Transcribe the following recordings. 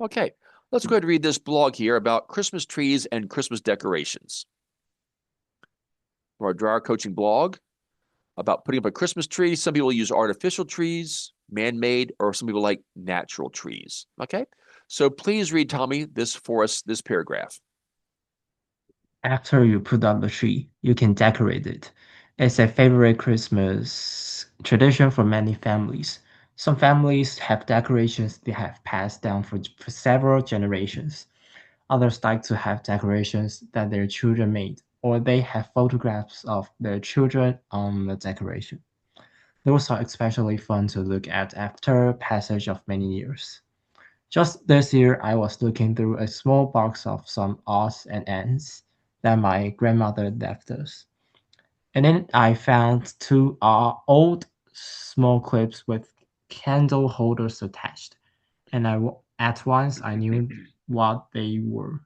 Okay, let's go ahead and read this blog here about Christmas trees and Christmas decorations. Our dryer coaching blog about putting up a Christmas tree. Some people use artificial trees, man-made, or some people like natural trees. Okay, so please read, Tommy, this for us, this paragraph. After you put up the tree, you can decorate it. It's a favorite Christmas tradition for many families. Some families have decorations they have passed down for several generations. Others like to have decorations that their children made, or they have photographs of their children on the decoration. Those are especially fun to look at after passage of many years. Just this year, I was looking through a small box of some odds and ends that my grandmother left us. And then I found two old small clips with candle holders attached. And at once I knew what they were.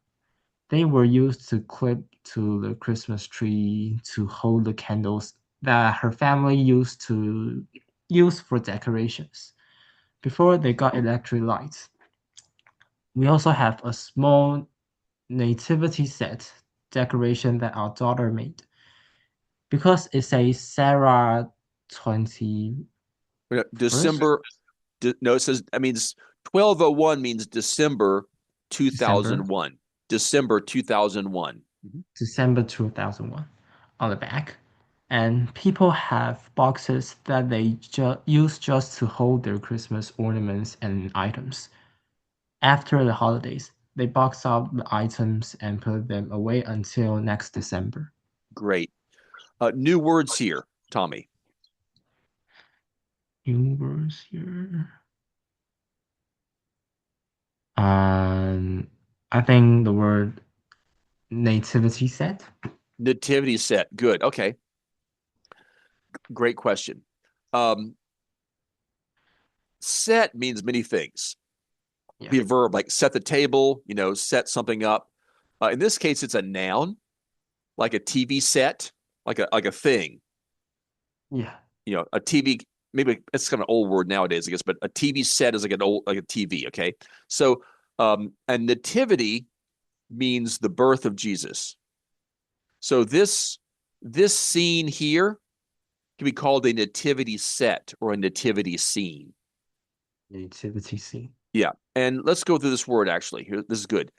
They were used to clip to the Christmas tree to hold the candles that her family used to use for decorations before they got electric lights. We also have a small nativity set decoration that our daughter made because it's a Sarah 21st. December, no, it says, I mean, 1201 means December December 2001. December 2001. Mhm. December 2001 on the back. And people have boxes that they use just to hold their Christmas ornaments and items. After the holidays, they box up the items and put them away until next December. Great. New words here, Tommy. New words here. Um, I think the word nativity set. Nativity set. Good. Okay. Great question. Um, set means many things. Yeah. Be a verb like set the table, set something up. In this case, it's a noun, like a TV set, like a thing. Yeah. A TV. Maybe it's kind of an old word nowadays, I guess, but a TV set is like a TV. Okay, so and nativity means the birth of Jesus. So this scene here can be called a nativity set or a nativity scene. Nativity scene. Yeah. And let's go through this word actually. Here, this is good.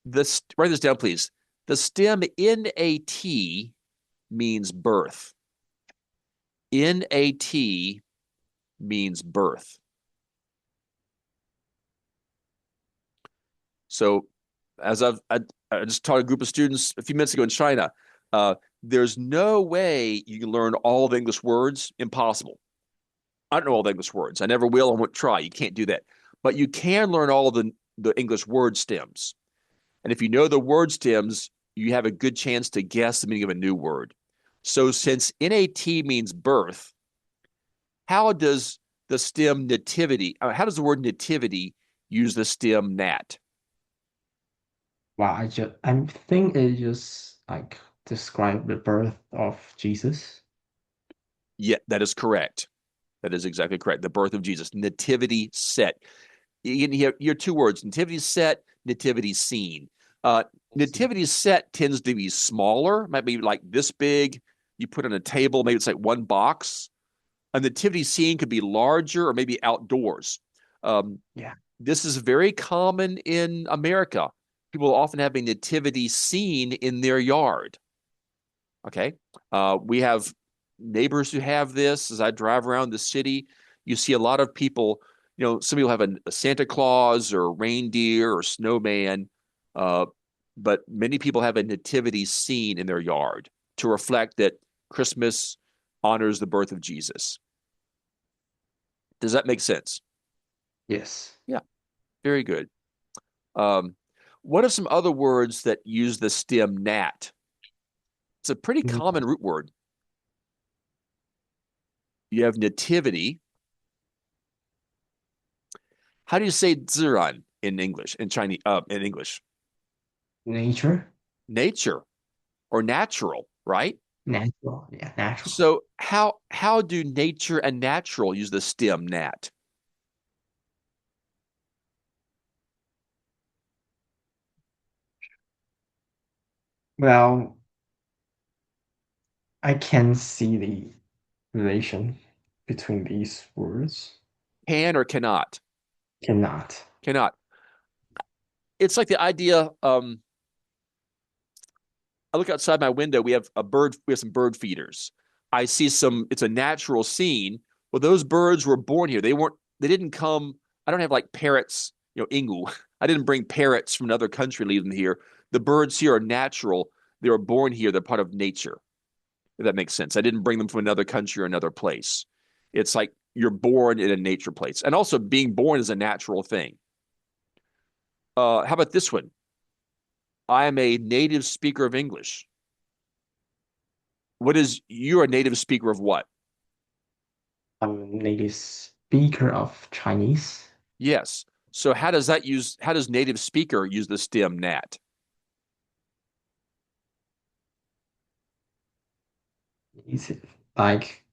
Write this down, please. The stem NAT means birth. NAT means birth. So, I just taught a group of students a few minutes ago in China. Uh, there's no way you can learn all the English words. Impossible. I don't know all the English words. I never will and won't try. You can't do that. But you can learn all of the English word stems. And if you know the word stems, you have a good chance to guess the meaning of a new word. So since NAT means birth, how does the stem nativity, how does the word nativity use the stem nat? Wow, I think it just like describe the birth of Jesus. Yeah, that is correct. That is exactly correct. The birth of Jesus, nativity set. You have your two words, nativity set, nativity scene. Uh, Nativity set tends to be smaller, might be like this big. You put on a table, maybe it's like one box. A nativity scene could be larger or maybe outdoors. Um, Yeah. this is very common in America. People often have a nativity scene in their yard. Okay. We have neighbors who have this. As I drive around the city, you see a lot of people, some people have a Santa Claus or reindeer or snowman, uh, but many people have a nativity scene in their yard to reflect that Christmas honors the birth of Jesus. Does that make sense? Yes. Yeah, very good. Um, what are some other words that use the stem nat? It's a pretty Mm, common root word. You have nativity. How do you say 自然 in English, in Chinese, in English? nature. Nature or natural, right? Natural. Yeah, natural. So how do nature and natural use the stem nat? Well, I can see the relation between these words. Can or cannot? Cannot. Cannot. It's like the idea. I look outside my window. We have a bird. We have some bird feeders. I see some. It's a natural scene. Well, those birds were born here. They weren't. They didn't come. I don't have like parrots. Ingu. I didn't bring parrots from another country, leave them here. The birds here are natural. They were born here. They're part of nature. If that makes sense. I didn't bring them from another country or another place. It's like you're born in a nature place, and also being born is a natural thing. How about this one? I am a native speaker of English. What is you're a native speaker of what? I'm a native speaker of Chinese. Yes. So how does native speaker use the stem nat? Is it like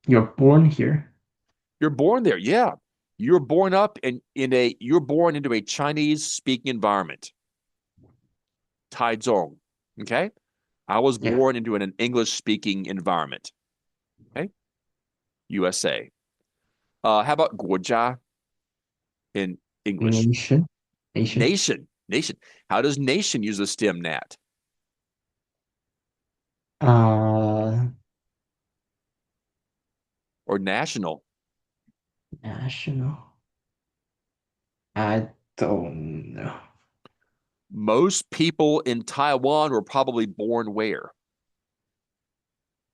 you're born here? You're born there. Yeah. You're born into a Chinese speaking environment. Taichung. Okay. I was Yeah. born into an English speaking environment. Okay. USA. How about 国家 in English? Nation. Nation. Nation. Nation. How does nation use the stem nat Uh, or national? national. I don't know. Most people in Taiwan were probably born where?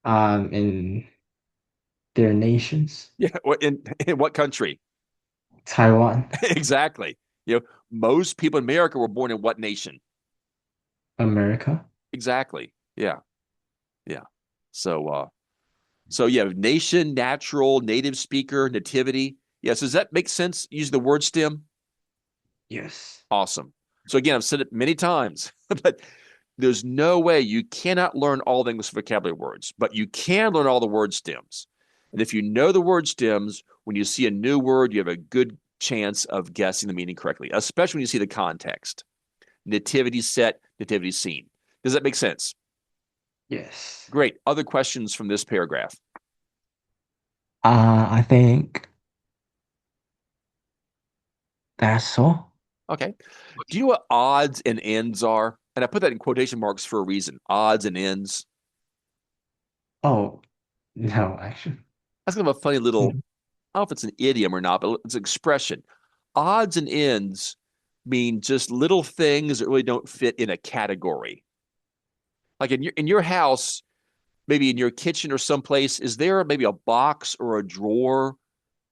In their nations. Yeah, in what country? Taiwan, Exactly. Most people in America were born in what nation? America. Exactly. Yeah, yeah. So, yeah, nation, natural, native speaker, nativity. Yes, does that make sense? Use the word stem. Yes. Awesome. So again, I've said it many times, but there's no way you cannot learn all the English vocabulary words, but you can learn all the word stems. And if you know the word stems, when you see a new word, you have a good chance of guessing the meaning correctly, especially when you see the context. Nativity set, nativity scene. Does that make sense? Yes. Great. Other questions from this paragraph? I think that's all. Okay. Do you know what odds and ends are? And I put that in quotation marks for a reason. Odds and ends. Oh, no, actually. That's kind of a funny little, Mhm. I don't know if it's an idiom or not, but it's an expression. Odds and ends mean just little things that really don't fit in a category. Like in your house, maybe in your kitchen or someplace, is there maybe a box or a drawer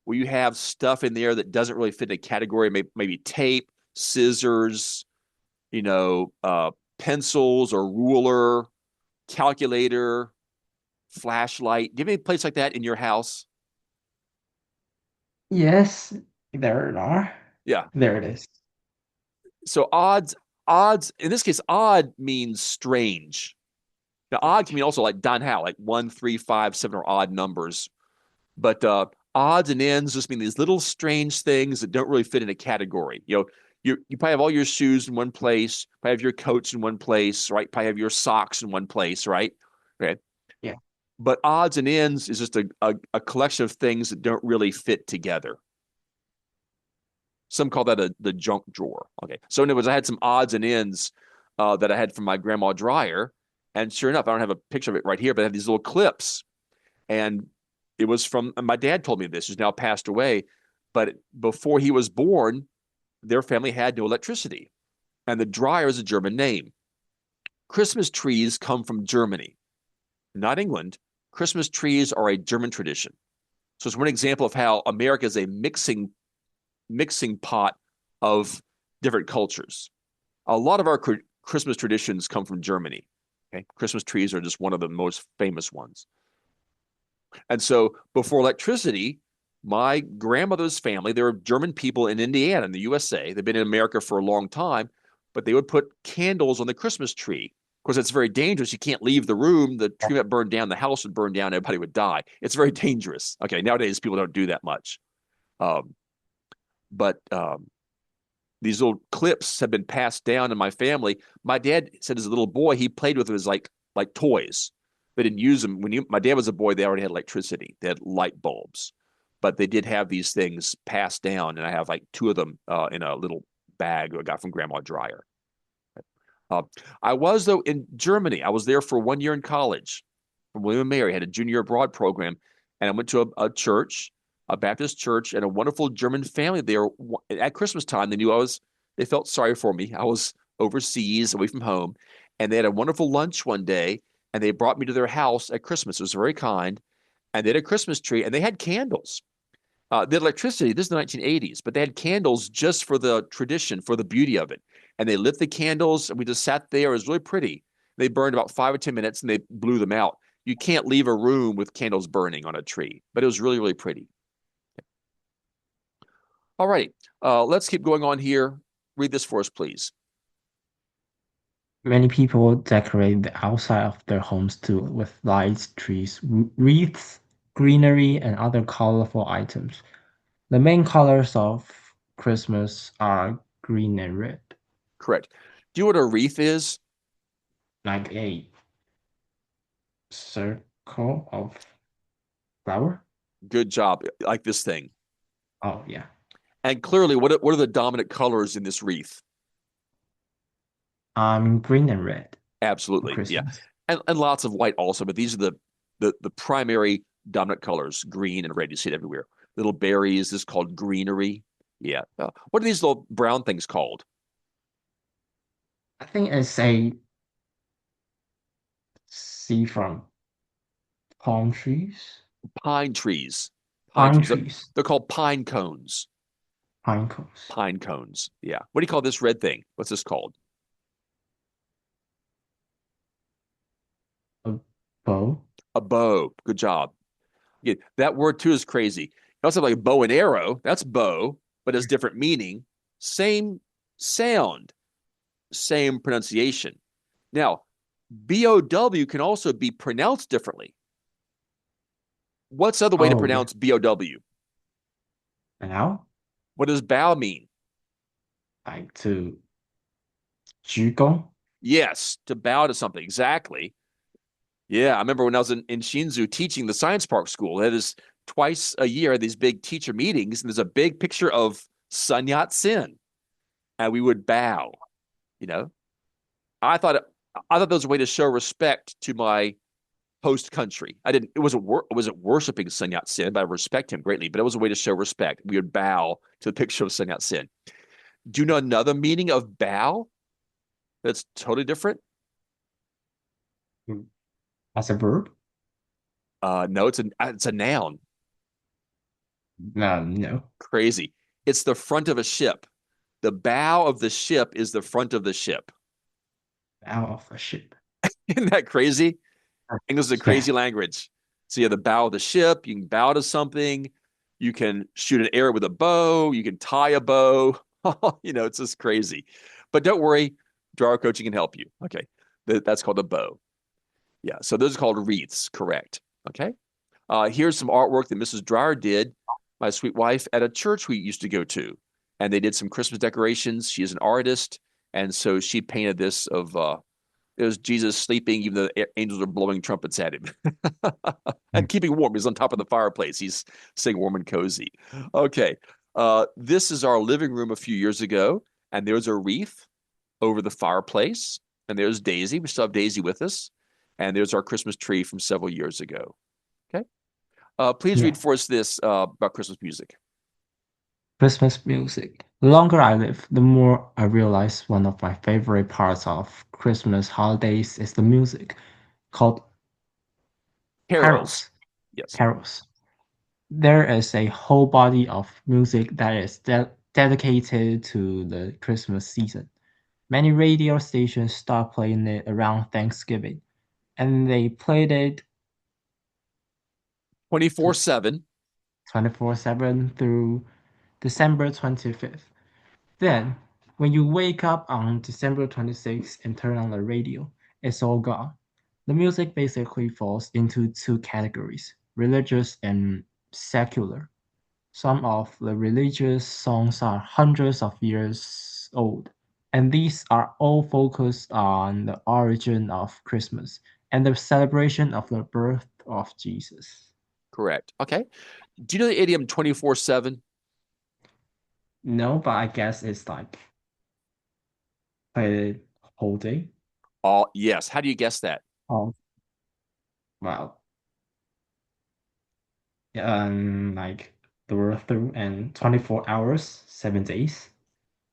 where you have stuff in there that doesn't really fit in a category? Maybe tape, scissors, you know, pencils or ruler, calculator, flashlight. Do you have any place like that in your house? Yes, there are. Yeah. There it is. So odds in this case, odd means strange. Now, odd can mean also like Don How, like 1, 3, 5, 7 are odd numbers. But odds and ends just mean these little strange things that don't really fit in a category. You probably have all your shoes in one place, probably have your coats in one place, right? Probably have your socks in one place, right? Okay. Yeah. But odds and ends is just a collection of things that don't really fit together. Some call that the junk drawer. Okay. So in other words, I had some odds and ends that I had from my grandma dryer. And sure enough, I don't have a picture of it right here, but I have these little clips. And it was from my dad told me this, who's now passed away. But before he was born, their family had no electricity. And the dryer is a German name. Christmas trees come from Germany, not England. Christmas trees are a German tradition. So it's one example of how America is a mixing pot of different cultures. A lot of our Christmas traditions come from Germany. Okay, Christmas trees are just one of the most famous ones. And so before electricity, my grandmother's family, they were German people in Indiana, in the USA. They've been in America for a long time, but they would put candles on the Christmas tree. Of course, it's very dangerous. You can't leave the room. The tree might burn down, the house would burn down, everybody would die. It's very dangerous. Okay, nowadays people don't do that much. Um, but these little clips have been passed down in my family. My dad said as a little boy he played with them as like toys. They didn't use them my dad was a boy. They already had electricity. They had light bulbs, but they did have these things passed down, and I have like two of them in a little bag I got from Grandma Dryer. Uh, I was though in Germany. I was there for 1 year in college. From William and Mary had a junior abroad program, and I went to a church, a Baptist church, and a wonderful German family there. At Christmas time, they knew I was. They felt sorry for me. I was overseas, away from home, and they had a wonderful lunch one day, and they brought me to their house at Christmas. It was very kind, and they had a Christmas tree, and they had candles. They had electricity. This is the 1980s, but they had candles just for the tradition, for the beauty of it. And they lit the candles, and we just sat there. It was really pretty. They burned about 5 or 10 minutes, and they blew them out. You can't leave a room with candles burning on a tree, but it was really, really pretty. All right, let's keep going on here. Read this for us, please. Many people decorate the outside of their homes too with lights, trees, wreaths, greenery, and other colorful items. The main colors of Christmas are green and red, Correct. Do you know what a wreath is? like a circle of flower. Good job. Like this thing. Oh yeah, And clearly, what are the dominant colors in this wreath? green and red for Absolutely. Yeah. Christmas. And lots of white also, but these are the primary dominant colors, green and red. You see it everywhere. Little berries, this is called greenery. Yeah. What are these little brown things called? I think it's a seed from palm trees, Pine trees. Pine pine trees. trees, They're called pine cones. pine cones, Pine cones. Yeah. What do you call this red thing? What's this called? a bow. A bow. Good job. Yeah, that word too is crazy. You also have like bow and arrow. That's bow, but has different meaning. Same sound, same pronunciation. Now, BOW can also be pronounced differently. What's the other way to Oh yeah, pronounce BOW? now What does bow mean? like to 鞠躬. Yes, to bow to something. Exactly. Yeah, I remember when I was in Shinzu teaching the science park school. That is twice a year, these big teacher meetings, and there's a big picture of Sun Yat sen, and we would bow. You know, I thought I thought that was a way to show respect to my host country. I didn't. It wasn't worshiping Sun Yat sen, but I respect him greatly. But it was a way to show respect. We would bow to the picture of Sun Yat sen. Do you know another meaning of bow that's totally different? As a verb? No, it's a noun. No, no. Crazy. It's the front of a ship. The bow of the ship is the front of the ship. Out of a ship. Isn't that crazy? English is a Yeah. crazy language. So you have the bow of the ship. You can bow to something. You can shoot an arrow with a bow. You can tie a bow. It's just crazy. But don't worry, drawer coaching can help you. Okay. That's called a bow. Yeah. So those are called wreaths. Correct. Okay. Here's some artwork that Mrs. Dreyer did, my sweet wife, at a church we used to go to. And they did some Christmas decorations. She is an artist. And so she painted this of it was Jesus sleeping, even though the angels are blowing trumpets at him Mm. and keeping warm. He's on top of the fireplace. He's staying warm and cozy. Okay. This is our living room a few years ago, and there's a wreath over the fireplace, and there's Daisy. We still have Daisy with us, and there's our Christmas tree from several years ago. Okay. Please Yeah. read for us this about Christmas music. Christmas music. The longer I live, the more I realize one of my favorite parts of Christmas holidays is the music called Carols. carols. Yes. Carols. There is a whole body of music that is dedicated to the Christmas season. Many radio stations start playing it around Thanksgiving, and they played it 24/7. 24/7 through December 25th. Then, when you wake up on December 26th and turn on the radio, it's all gone. The music basically falls into two categories, religious and secular. Some of the religious songs are hundreds of years years old. And these are all focused on the origin of Christmas and the celebration of the birth of Jesus. Correct. Okay. Do you know the idiom 24/7? No, but I guess it's like the whole day. All yes. How do you guess that? Oh, wow. Like the birth through and 24 hours, 7 days.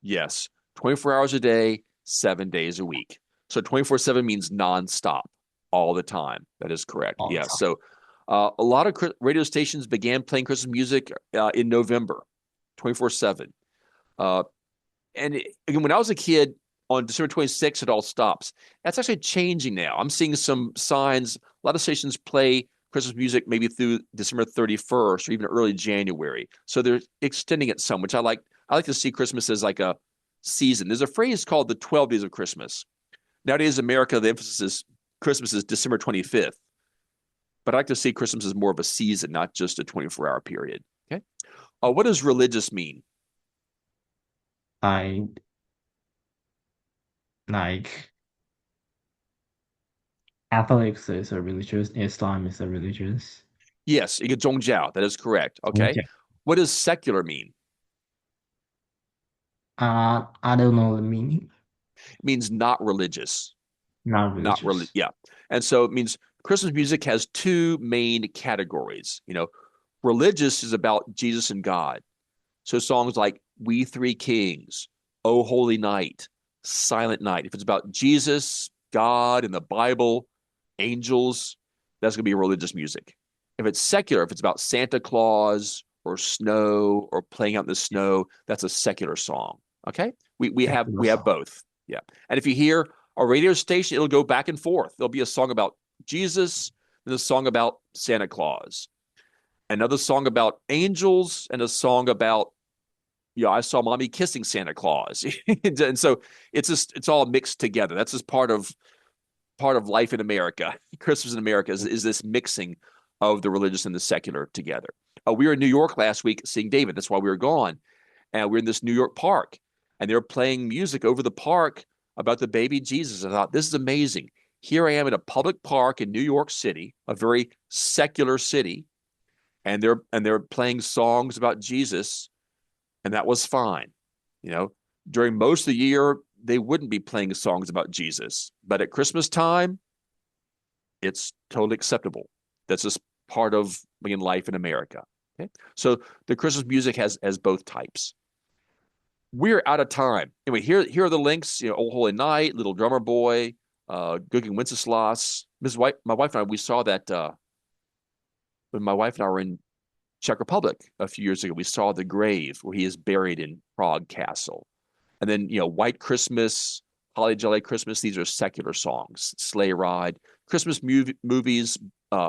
Yes. 24 hours a day, 7 days a week. So 24/7 means nonstop, all the time. That is correct. All the Yes. time. So a lot of radio stations began playing Christmas music in November, 24/7. Uh, and again, when I was a kid, on December 26th, it all stops. That's actually changing now. I'm seeing some signs. A lot of stations play Christmas music maybe through December 31st or even early January. So they're extending it some, which I like. I like to see Christmas as like a season. There's a phrase called the 12 days of Christmas. Nowadays, in America, the emphasis is Christmas is December 25th. But I like to see Christmas as more of a season, not just a 24-hour period. Okay. What does religious mean? I like Catholics is a religious, Islam is a religious. Yes, 一个宗教. That is correct. Okay. Okay. What does secular mean? I don't know the meaning. It means not religious. Not Not really. religious. Yeah. And so it means Christmas music has two main categories. Religious is about Jesus and God. So songs like We Three Kings, Oh Holy Night, Silent Night. If it's about Jesus, God, and the Bible, angels, that's going to be religious music. If it's secular, if it's about Santa Claus or snow or playing out in the snow, that's a secular song. Okay? We have Secular we have song. both. Yeah. And if you hear a radio station, it'll go back and forth. There'll be a song about Jesus and a song about Santa Claus, another song about angels, and a song about I saw mommy kissing Santa Claus. And so it's all mixed together. That's just part of life in America. Christmas in America is this mixing of the religious and the secular together. We were in New York last week seeing David. That's why we were gone. And we're in this New York park, and they're playing music over the park about the baby Jesus. I thought, this is amazing. Here I am in a public park in New York City, a very secular city, and they're playing songs about Jesus, and that was fine. You know, during most of the year, they wouldn't be playing songs about Jesus, but at Christmas time, it's totally acceptable. That's just part of being life in America. Okay, so the Christmas music has both types. We're out of time. Anyway, here are the links. Old Holy Night, Little Drummer Boy, Guggen Wenceslas. My wife and I, we saw that when my wife and I were in Czech Republic a few years ago. We saw the grave where he is buried in Prague Castle. And then, White Christmas, Holly Jolly Christmas, these are secular songs. Sleigh Ride, Christmas movies,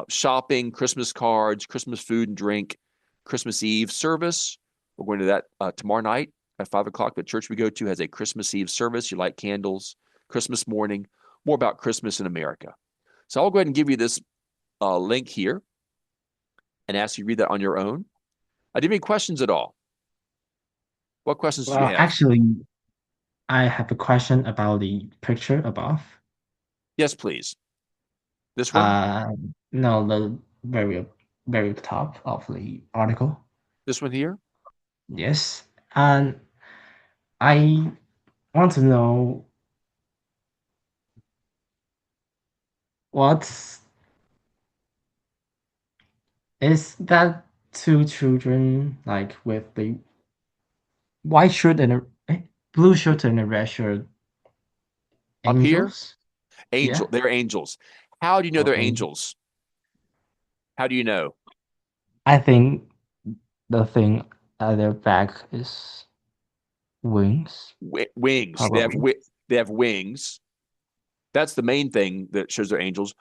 shopping, Christmas cards, Christmas food and drink, Christmas Eve service. We're going to that tomorrow night at 5 o'clock. The church we go to has a Christmas Eve service. You light candles, Christmas morning, more about Christmas in America. So I'll go ahead and give you this link here and ask you to read that on your own. Do you have any questions at all? What questions do you Well, have? actually, I have a question about the picture above. Yes, please. This one? Uh, no, the very top of the article. This one here? Yes, and I want to know what's is that two children like with the white shirt and blue shirt and a red shirt Up here? angels? Angel. Yeah. They're angels. How do you know they're Okay. angels? How do you know? I think the thing at their back is wings, Wings. probably. They have wings. That's the main thing that shows they're angels.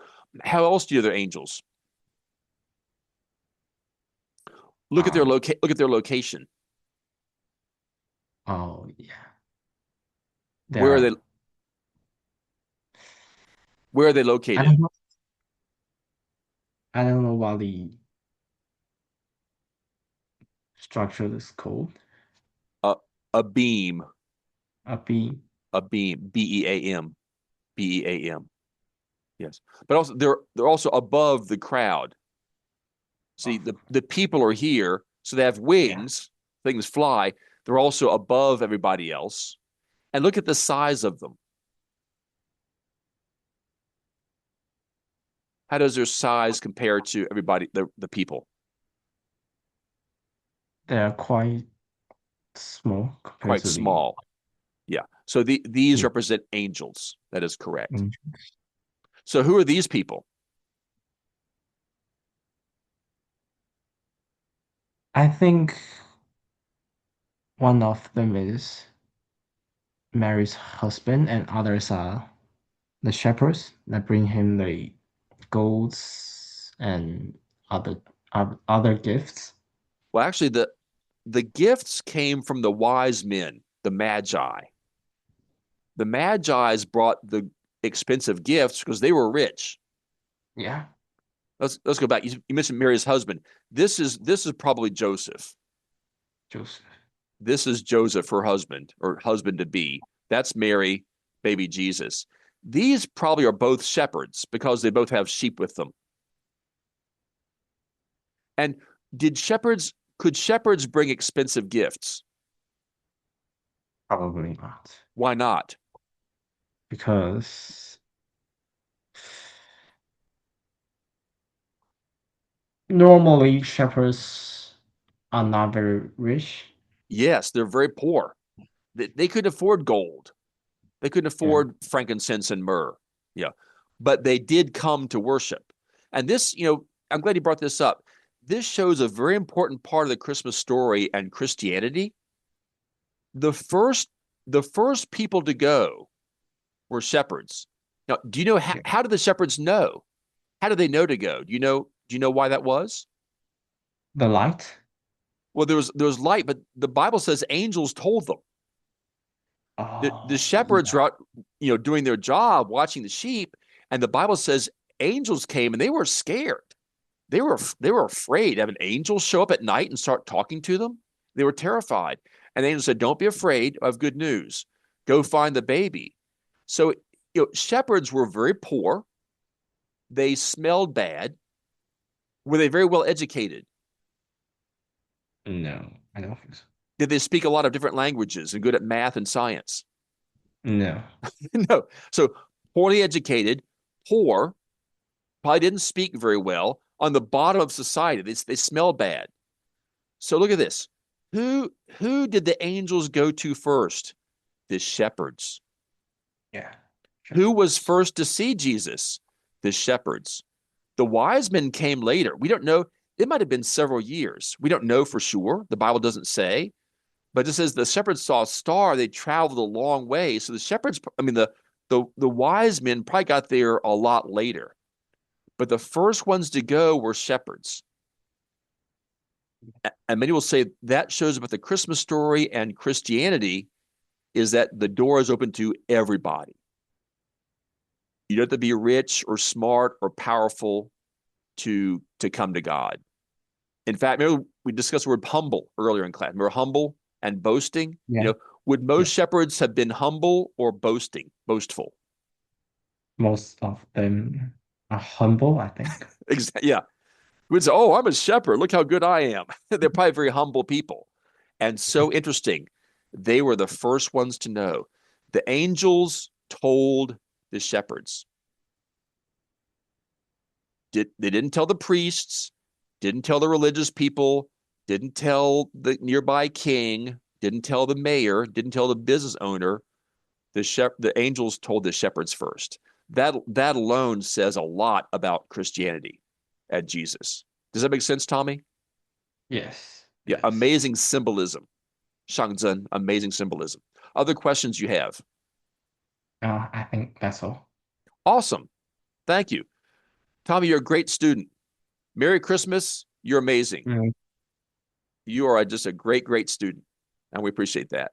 How else do you know they're angels? Um. Look at their location. Oh yeah. Where are they There. where are they I located? don't know. I don't know what the structure is called. A a beam. A B. A beam, Beam, Beam. Yes, but also they're also above the crowd. See, Oh, the people are here, so they have yeah. wings, things fly. They're also above everybody else. And look at the size of them. How does their size compare to everybody, the people? They are quite small compared Quite to the small. Yeah. So these yeah. represent angels. That is correct. Mm. So who are these people? I think one of them is Mary's husband, and others are the shepherds that bring him the golds and other other gifts. Well, actually, the gifts came from the wise men, the magi. The magi's brought the expensive gifts because they were rich. Yeah, Let's go back. You mentioned Mary's husband. This is probably Joseph. Joseph. This is Joseph, her husband or husband to be. That's Mary, baby Jesus. These probably are both shepherds because they both have sheep with them. And did shepherds could shepherds bring expensive gifts? Probably not, Why not? because normally shepherds are not very rich. Yes, they're very poor. They couldn't afford gold. They couldn't Yeah, afford frankincense and myrrh. Yeah. But they did come to worship. And this, I'm glad you brought this up. This shows a very important part of the Christmas story and Christianity. The first the first people to go were shepherds. Now, do you know yeah. how did the shepherds know? How did they know to go? Do you know why that was? The light. Well, there was light, but the Bible says angels told them. The Oh, shepherds yeah. were out, doing their job, watching the sheep, and the Bible says angels came and they were scared. They were afraid. Have an angel show up at night and start talking to them? They were terrified. And the angel said, "Don't be afraid. I have good news. Go find the baby." So, shepherds were very poor. They smelled bad. Were they very well educated? No, I don't think so. Did they speak a lot of different languages and good at math and science? No. No. So, poorly educated, poor, probably didn't speak very well, on the bottom of society. They smell bad. So look at this. Who did the angels go to first? The shepherds. Yeah. Who was Shepherds. first to see Jesus? The shepherds. The wise men came later. We don't know. It might have been several years. We don't know for sure. The Bible doesn't say, but it says the shepherds saw a star. They traveled a long way. So the shepherds, I mean, the wise men probably got there a lot later. But the first ones to go were shepherds. And many will say that shows about the Christmas story and Christianity is that the door is open to everybody. You don't have to be rich or smart or powerful to come to God. In fact, remember we discussed the word humble earlier in class. Remember humble and boasting? Yeah. Would Yeah. most shepherds have been humble or boastful? Most of them are humble, I think. Exactly. Yeah. We'd say, "Oh, I'm a shepherd. Look how good I am." They're probably very humble people. And so interesting. They were the first ones to know. The angels told the shepherds. They didn't tell the priests, didn't tell the religious people, didn't tell the nearby king, didn't tell the mayor, didn't tell the business owner. The angels told the shepherds first. That alone says a lot about Christianity at Jesus. Does that make sense, Tommy? Yes. Yeah, Yes. amazing symbolism. Shangzhen, amazing symbolism. Other questions you have? I think that's all. Awesome. Thank you. Tommy, you're a great student. Merry Christmas. You're amazing. Mm. You are just a great, great student. And we appreciate that.